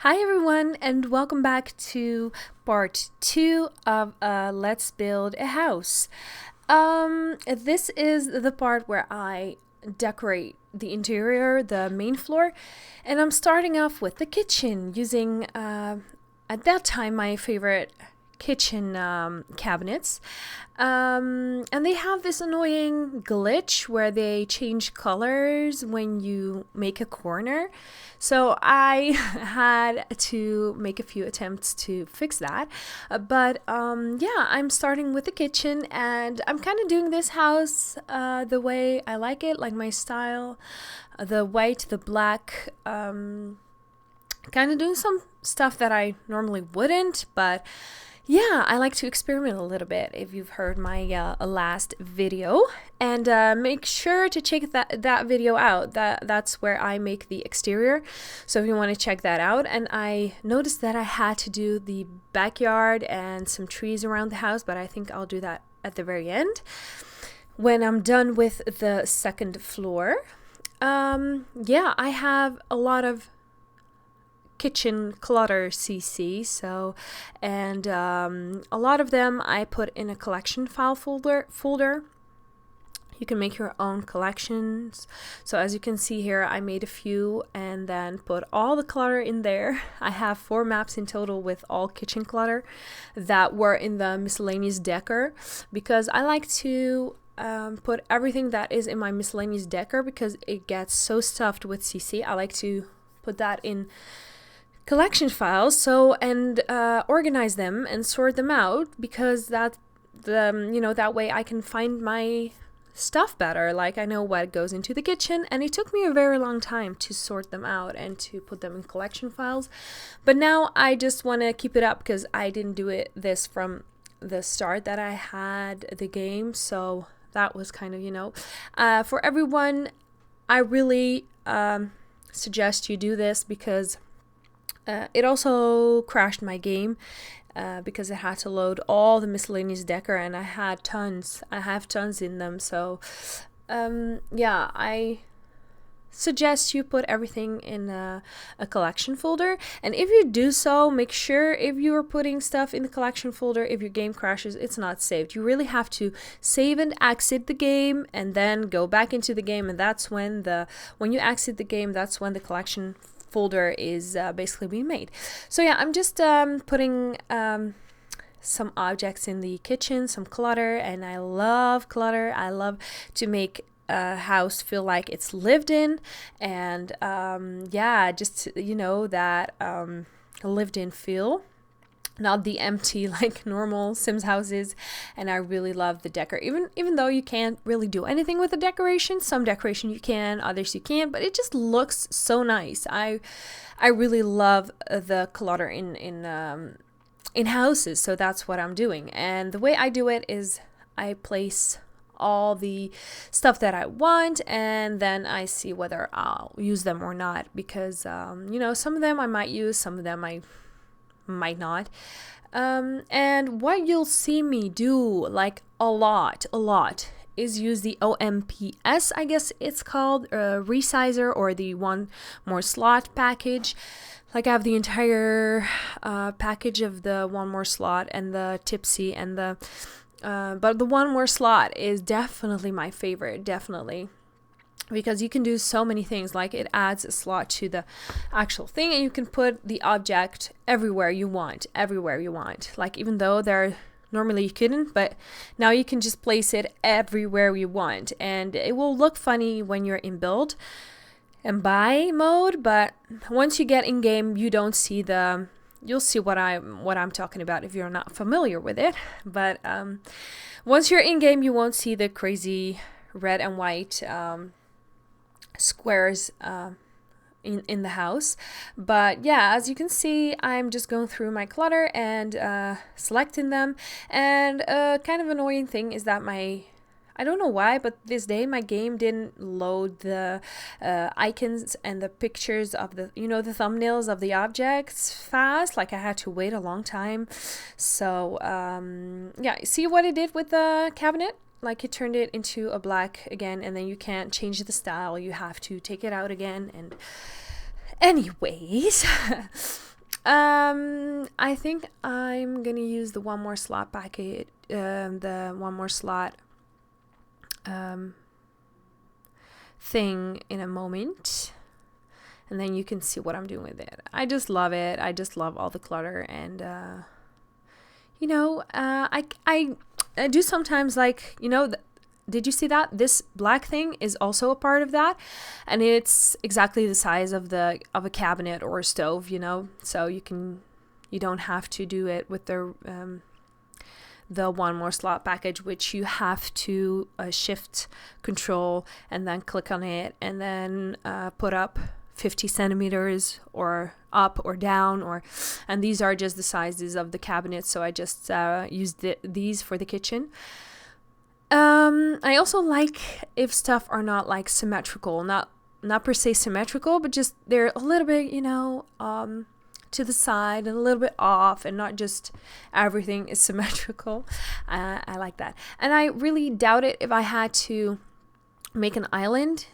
Hi everyone, and welcome back to part 2 of Let's Build a House. This is the part where I decorate the interior, the main floor, and I'm starting off with the kitchen using, at that time, my favorite kitchen cabinets. And they have this annoying glitch where they change colors when you make a corner. So I had to make a few attempts to fix that. But yeah, I'm starting with the kitchen, and I'm kind of doing this house the way I like it, like my style, the white, the black, kind of doing some stuff that I normally wouldn't, but yeah, I like to experiment a little bit if you've heard my last video. And make sure to check that video out. That's where I make the exterior. So if you want to check that out. And I noticed that I had to do the backyard and some trees around the house, but I think I'll do that at the very end when I'm done with the second floor. Yeah, I have a lot of kitchen clutter CC, so and a lot of them I put in a collection file folder. You can make your own collections. So as you can see here, I made a few and then put all the clutter in there. I have 4 maps in total with all kitchen clutter that were in the miscellaneous decor, because I like to put everything that is in my miscellaneous decor because it gets so stuffed with CC. I like to put that in collection files, so and organize them and sort them out, because that that way I can find my stuff better. Like, I know what goes into the kitchen, and it took me a very long time to sort them out and to put them in collection files. But now I just want to keep it up because I didn't do this from the start that I had the game, so that was kind of for everyone. I really suggest you do this because it also crashed my game because it had to load all the miscellaneous decor, and I have tons in them. So yeah, I suggest you put everything in a collection folder. And if you do so, make sure if you are putting stuff in the collection folder, if your game crashes, it's not saved. You really have to save and exit the game and then go back into the game, and that's when you exit the game, that's when the collection folder is basically being made. So yeah, I'm just putting some objects in the kitchen, some clutter, and I love clutter. I love to make a house feel like it's lived in, and yeah, just that lived in feel, not the empty like normal Sims houses. And I really love the decor, even though you can't really do anything with the decoration. Some decoration you can, others you can't, but it just looks so nice. I really love the clutter in houses, so that's what I'm doing. And the way I do it is I place all the stuff that I want, and then I see whether I'll use them or not, because some of them I might use, some of them I might not. And what you'll see me do like a lot is use the OMPS, I guess it's called, resizer, or the one more slot package. Like, I have the entire package of the one more slot and the tipsy and the but the one more slot is definitely my favorite, definitely, because you can do so many things. Like, it adds a slot to the actual thing, and you can put the object everywhere you want. Like, even though normally you couldn't, but now you can just place it everywhere you want, and it will look funny when you're in build and buy mode, but once you get in game, you don't see you'll see what I'm talking about if you're not familiar with it. But once you're in game, you won't see the crazy red and white squares in the house. But yeah, as you can see, I'm just going through my clutter and selecting them. And kind of annoying thing is that I don't know why, but this day my game didn't load the icons and the pictures of the thumbnails of the objects fast. Like, I had to wait a long time. So yeah, see what it did with the cabinet? Like, it turned it into a black again, and then you can't change the style. You have to take it out again. And anyways, I think I'm gonna use the one more slot packet, the one more slot thing in a moment, and then you can see what I'm doing with it. I just love it. I just love all the clutter, and you know, I do sometimes, like, you know, did you see that this black thing is also a part of that, and it's exactly the size of a cabinet or a stove, you know, so you don't have to do it with the one more slot package, which you have to shift control and then click on it and then put up 50 centimeters or up or down, and these are just the sizes of the cabinet, so I just used these for the kitchen. I also like if stuff are not like symmetrical, not per se symmetrical, but just they're a little bit, you know, to the side and a little bit off, and not just everything is symmetrical. I like that. And I really doubt it if I had to make an island.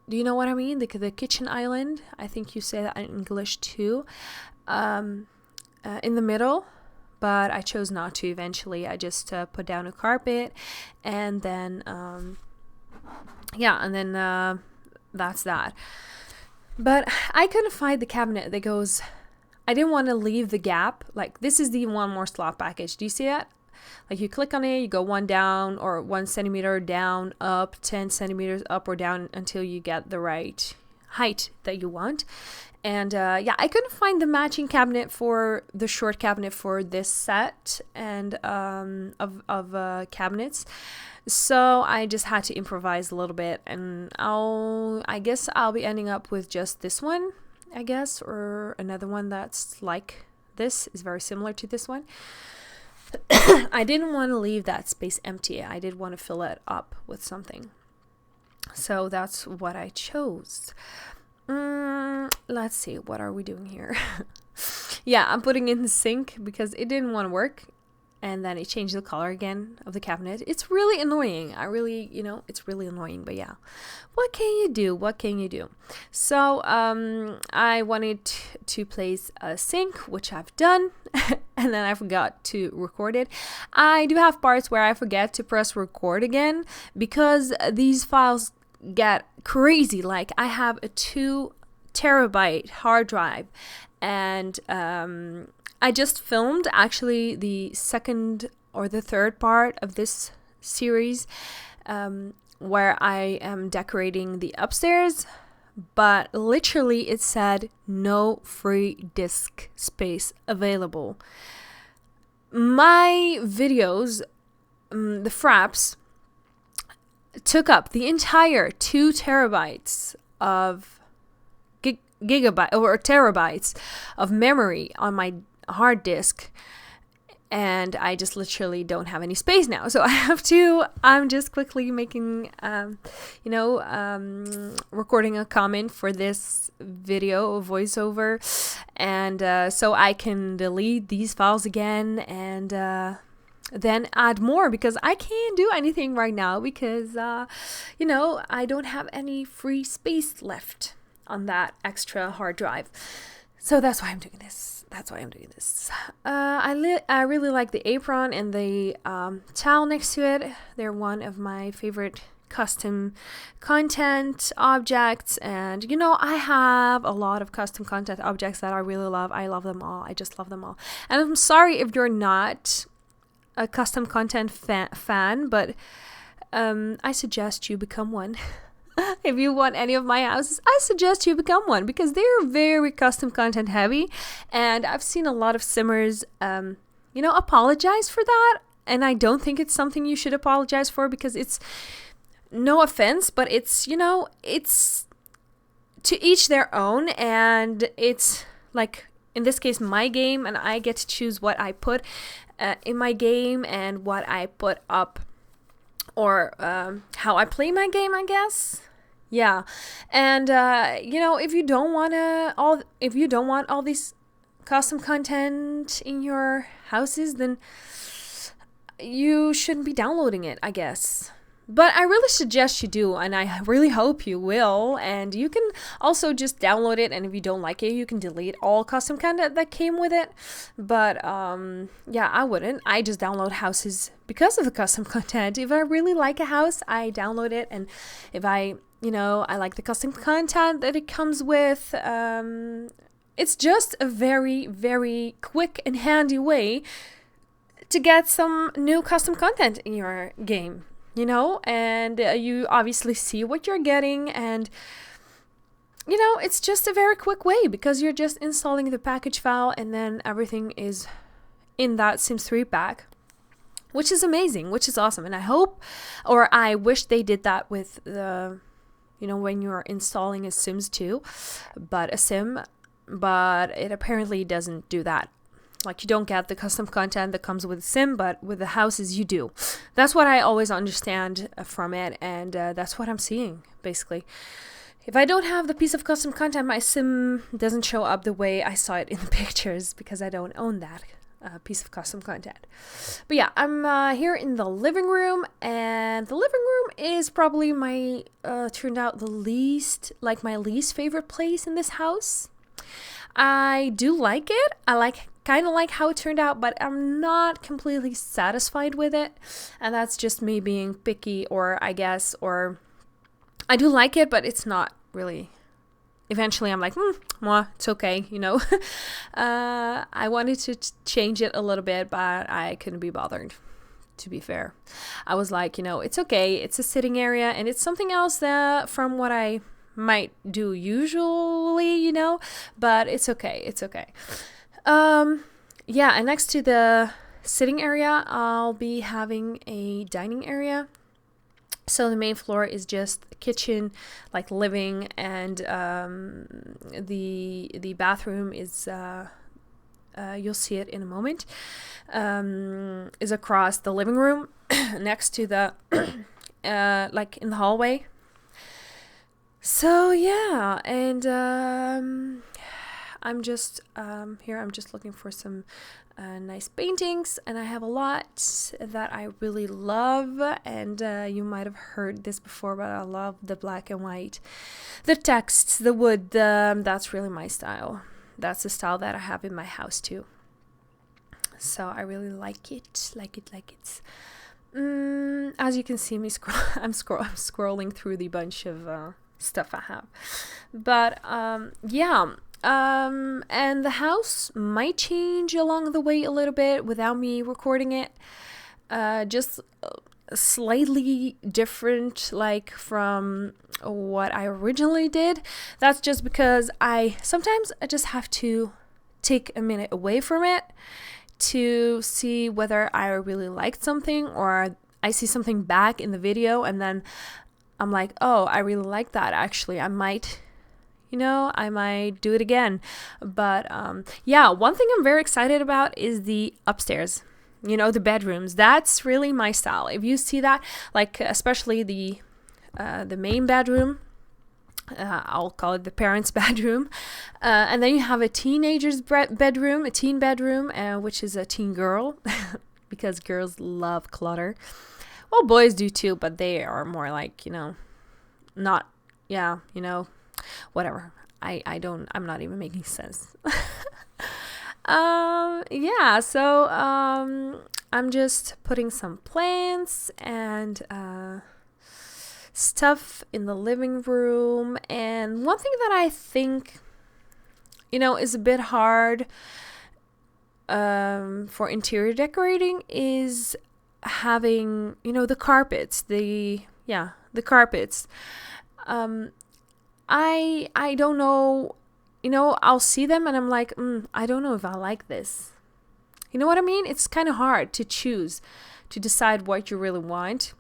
Do you know what I mean? The kitchen island. I think you say that in English too. In the middle. But I chose not to eventually. I just put down a carpet, and then, that's that. But I couldn't find the cabinet that goes, I didn't want to leave the gap. Like, this is the one more slot package. Do you see that? Like, you click on it, you go one down or 1 centimeter down, up, 10 centimeters up or down until you get the right height that you want. And I couldn't find the matching cabinet for the short cabinet for this set and of cabinets. So I just had to improvise a little bit, and I guess I'll be ending up with just this one, I guess, or another one that's like this, is very similar to this one. I didn't want to leave that space empty. I did want to fill it up with something. So that's what I chose. Let's see, what are we doing here? Yeah, I'm putting in the sink because it didn't want to work, and then it changed the color again of the cabinet. It's really annoying. It's really annoying, but yeah, what can you do? So I wanted to place a sink, which I've done, and then I forgot to record it. I do have parts where I forget to press record again because these files get crazy. Like, I have a 2 terabyte hard drive, and I just filmed actually the second or the third part of this series, where I am decorating the upstairs, but literally it said no free disk space available. My videos, the fraps, took up the entire 2 terabytes of gigabyte or terabytes of memory on my hard disk, and I just literally don't have any space now. So I'm just quickly making recording a comment for this video, voiceover, and so I can delete these files again and then add more, because I can't do anything right now because I don't have any free space left on that extra hard drive. So that's why I'm doing this. I really like the apron and the towel next to it. They're one of my favorite custom content objects, and I have a lot of custom content objects that I really love. I love them all. I just love them all. And I'm sorry if you're not a custom content fan, but I suggest you become one. If you want any of my houses, I suggest you become one, because they're very custom content heavy, and I've seen a lot of simmers apologize for that, and I don't think it's something you should apologize for, because it's, no offense, but it's it's to each their own, and it's like, in this case, my game, and I get to choose what I put in my game and what I put up, or how I play my game, I guess. Yeah. And if you don't want all these custom content in your houses, then you shouldn't be downloading it, I guess. But I really suggest you do, and I really hope you will. And you can also just download it, and if you don't like it, you can delete all custom content that came with it. But yeah, I wouldn't. I just download houses because of the custom content. If I really like a house, I download it, and if I like the custom content that it comes with, it's just a very, very quick and handy way to get some new custom content in your game. And you obviously see what you're getting, and it's just a very quick way because you're just installing the package file and then everything is in that Sims 3 pack, which is amazing, which is awesome. And I wish they did that with the when you're installing a Sims 2 but it apparently doesn't do that. Like, you don't get the custom content that comes with Sim, but with the houses you do. That's what I always understand from it, and that's what I'm seeing, basically. If I don't have the piece of custom content, my Sim doesn't show up the way I saw it in the pictures, because I don't own that piece of custom content. But yeah, I'm here in the living room, and the living room is probably my, turned out my least favorite place in this house. I do like it. I kind of like how it turned out, but I'm not completely satisfied with it. And that's just me being picky, or I do like it, but it's not really. Eventually I'm like, it's okay, I wanted to change it a little bit, but I couldn't be bothered, to be fair. I was like, it's okay. It's a sitting area, and it's something else from what I might do usually, but it's okay. It's okay. Yeah, and next to the sitting area, I'll be having a dining area. So the main floor is just kitchen, like living, and the bathroom is you'll see it in a moment, is across the living room next to the like in the hallway. So yeah, and I'm just here. I'm just looking for some nice paintings, and I have a lot that I really love. And you might have heard this before, but I love the black and white, the texts, the wood. That's really my style. That's the style that I have in my house too. So I really like it. As you can see me I'm scrolling through the bunch of stuff I have, but yeah. And the house might change along the way a little bit without me recording it. Just slightly different, like from what I originally did. That's just because sometimes I just have to take a minute away from it to see whether I really liked something, or I see something back in the video and then I'm like, oh, I really like that. Actually, I might do it again. But yeah, one thing I'm very excited about is the upstairs, the bedrooms. That's really my style. If you see that, like especially the main bedroom, I'll call it the parents' bedroom, and then you have a teenager's bedroom, a teen bedroom, which is a teen girl, because girls love clutter. Well, boys do too, but they are more like, not, yeah, whatever. I'm not even making sense. Yeah, so I'm just putting some plants and stuff in the living room. And one thing that I think, is a bit hard for interior decorating is having, the carpets, the carpets. I don't know, I'll see them and I'm like, I don't know if I like this. You know what I mean? It's kind of hard to decide what you really want.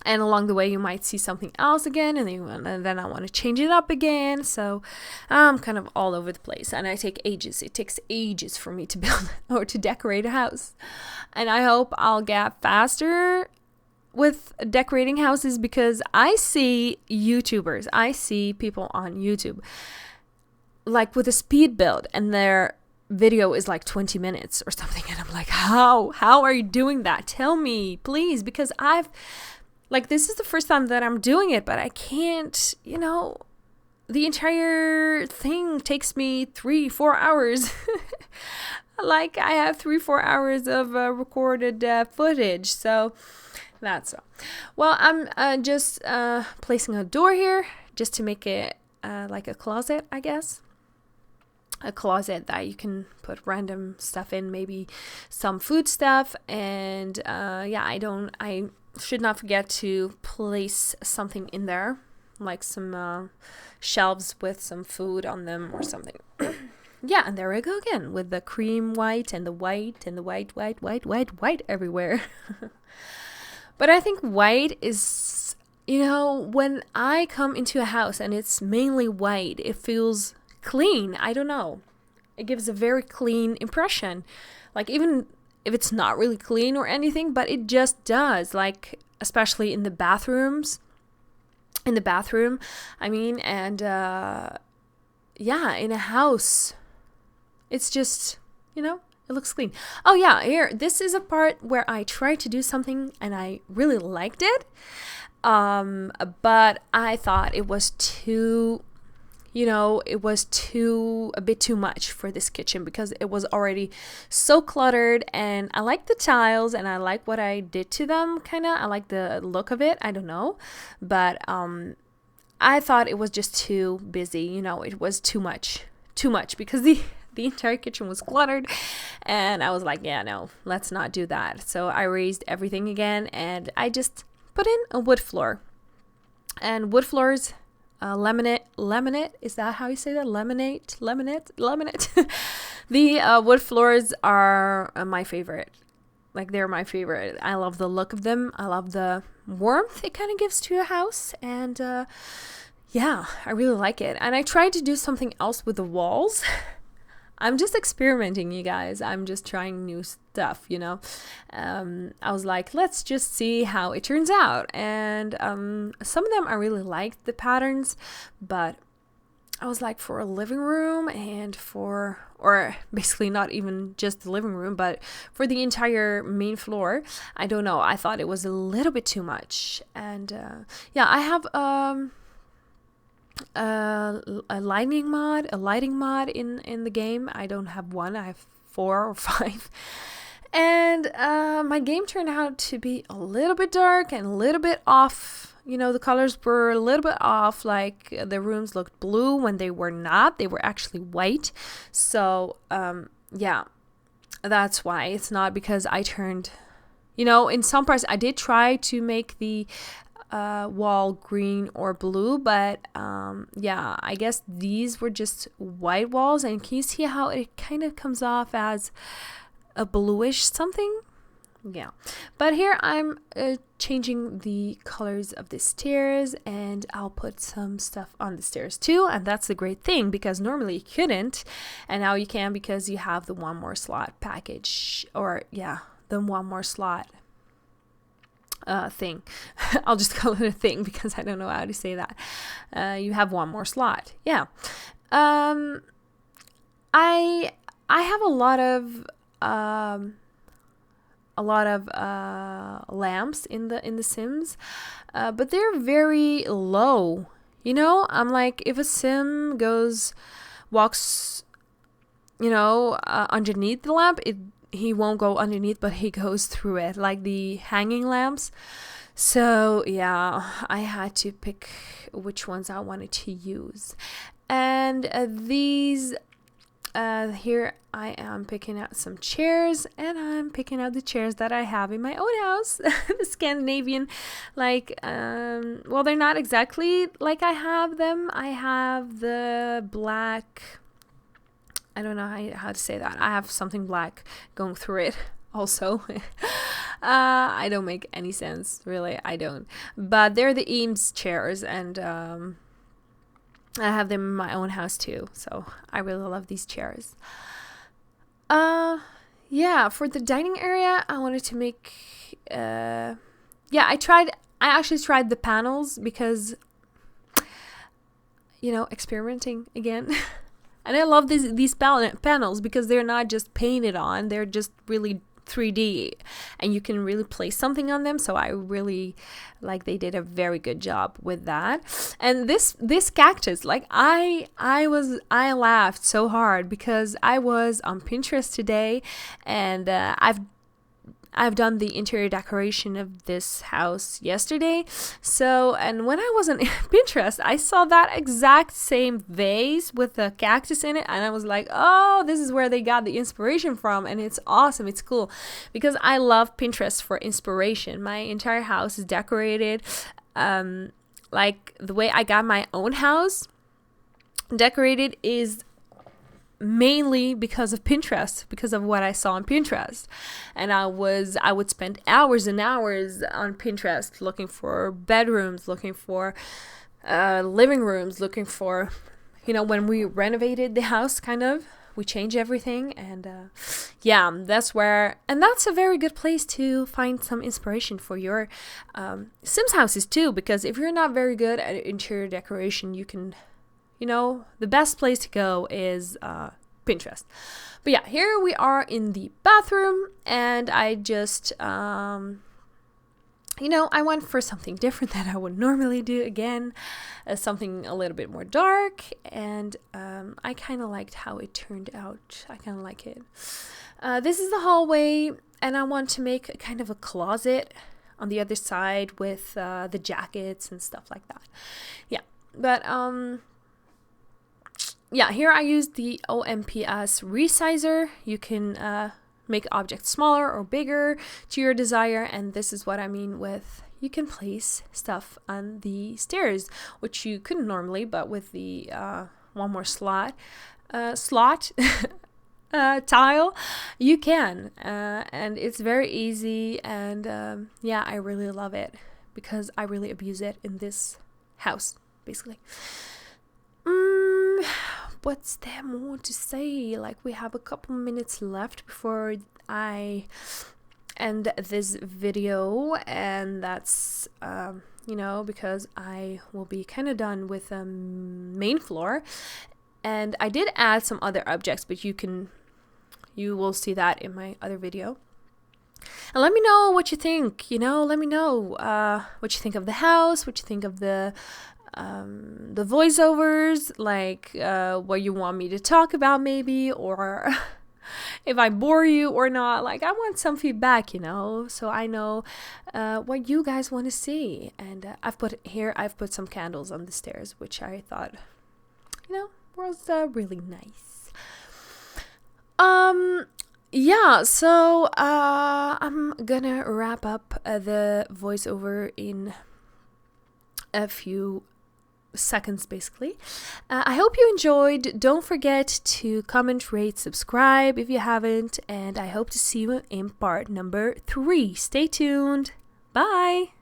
And along the way, you might see something else again, and then I want to change it up again. So I'm kind of all over the place, and it takes ages for me to build or to decorate a house. And I hope I'll get faster with decorating houses, because I see YouTubers, I see people on YouTube like with a speed build, and their video is like 20 minutes or something, and I'm like, how are you doing that? Tell me, please, because like, this is the first time that I'm doing it, but I can't, you know, the entire thing takes me 3-4 hours. Like, I have 3-4 hours of recorded footage, so that's all. Well, I'm just placing a door here just to make it like a closet, I guess. A closet that you can put random stuff in, maybe some food stuff, and yeah, I should not forget to place something in there, like some shelves with some food on them or something. Yeah, and there we go again with the cream white and the white and the white everywhere. But I think white is, you know, when I come into a house and it's mainly white, it feels clean. I don't know. It gives a very clean impression. Like, even if it's not really clean or anything, but it just does. Like, especially in the bathrooms. In the bathroom, I mean, and yeah, in a house. It's just, you know, it looks clean. Oh yeah, here, this is a part where I tried to do something and I really liked it. But I thought it was too, you know, it was a bit too much for this kitchen because it was already so cluttered, and I like the tiles and I like what I did to them, kind of. I like the look of it, I don't know. But I thought it was just too busy, you know, it was too much because the entire kitchen was cluttered, and I was like, yeah, no, let's not do that. So I raised everything again, and I just put in a wood floor. And wood floors, laminate, is that how you say that? Laminate. The wood floors are my favorite. Like, they're my favorite. I love the look of them. I love the warmth it kind of gives to a house, and yeah, I really like it. And I tried to do something else with the walls. I'm just experimenting, you guys. I'm just trying new stuff, you know. I was like, let's just see how it turns out. And some of them I really liked the patterns, but I was like, for a living room and or basically not even just the living room, but for the entire main floor, I don't know. I thought it was a little bit too much. And yeah, I have a lighting mod in the game. I don't have one, I have 4 or 5, and my game turned out to be a little bit dark and a little bit off. You know, the colors were a little bit off, like the rooms looked blue when they were not. They were actually white. So yeah, that's why. It's not because I turned, you know, in some parts I did try to make the wall green or blue, but yeah, I guess these were just white walls. And can you see how it kind of comes off as a bluish something? Yeah, but here I'm changing the colors of the stairs, and I'll put some stuff on the stairs too. And that's the great thing, because normally you couldn't, and now you can, because you have the one more slot package, or yeah, the one more slot thing. I'll just call it a thing because I don't know how to say that. You have one more slot. Yeah. I have a lot of lamps in the Sims, but they're very low. You know, I'm like, if a Sim walks, you know, underneath the lamp, he won't go underneath, but he goes through it, like the hanging lamps. So yeah, I had to pick which ones I wanted to use. And these here I am picking out some chairs, and I'm picking out the chairs that I have in my own house. The Scandinavian, like, well, they're not exactly like I have them. I have the black, I don't know how to say that. I have something black going through it also. I don't make any sense, really. I don't. But they're the Eames chairs, and I have them in my own house too. So I really love these chairs. Yeah, for the dining area, I wanted to make, yeah, I actually tried the panels because, you know, experimenting again. And I love these panels because they're not just painted on, they're just really 3D and you can really place something on them. So I really like, they did a very good job with that. And this cactus, like I laughed so hard because I was on Pinterest today, and I've done the interior decoration of this house yesterday. So, and when I was on Pinterest, I saw that exact same vase with a cactus in it. And I was like, oh, this is where they got the inspiration from. And it's awesome. It's cool because I love Pinterest for inspiration. My entire house is decorated like the way I got my own house decorated is mainly because of Pinterest, because of what I saw on Pinterest. And I would spend hours and hours on Pinterest looking for bedrooms, looking for living rooms, looking for, you know, when we renovated the house, kind of, we changed everything. And yeah, that's where, and that's a very good place to find some inspiration for your Sims houses too, because if you're not very good at interior decoration, you can, you know, the best place to go is Pinterest. But yeah, here we are in the bathroom, and I just, you know, I went for something different than I would normally do again, something a little bit more dark, and I kind of liked how it turned out. I kind of like it. This is the hallway, and I want to make a kind of a closet on the other side with the jackets and stuff like that. Yeah, but yeah, here I used the OMPS resizer. You can make objects smaller or bigger to your desire, and this is what I mean with you can place stuff on the stairs, which you couldn't normally, but with the one more slot tile, you can, and it's very easy, and yeah, I really love it because I really abuse it in this house, basically. What's there more to say? Like, we have a couple minutes left before I end this video, and that's you know, because I will be kind of done with the main floor, and I did add some other objects, but you will see that in my other video. And let me know what you think, you know, let me know what you think of the house, what you think of the voiceovers, like what you want me to talk about maybe, or if I bore you or not. Like, I want some feedback, you know, so I know what you guys want to see. And I've put some candles on the stairs, which I thought, you know, was really nice. Yeah, so I'm gonna wrap up the voiceover in a few seconds, basically. I hope you enjoyed. Don't forget to comment, rate, subscribe if you haven't, and I hope to see you in part number 3. Stay tuned. Bye.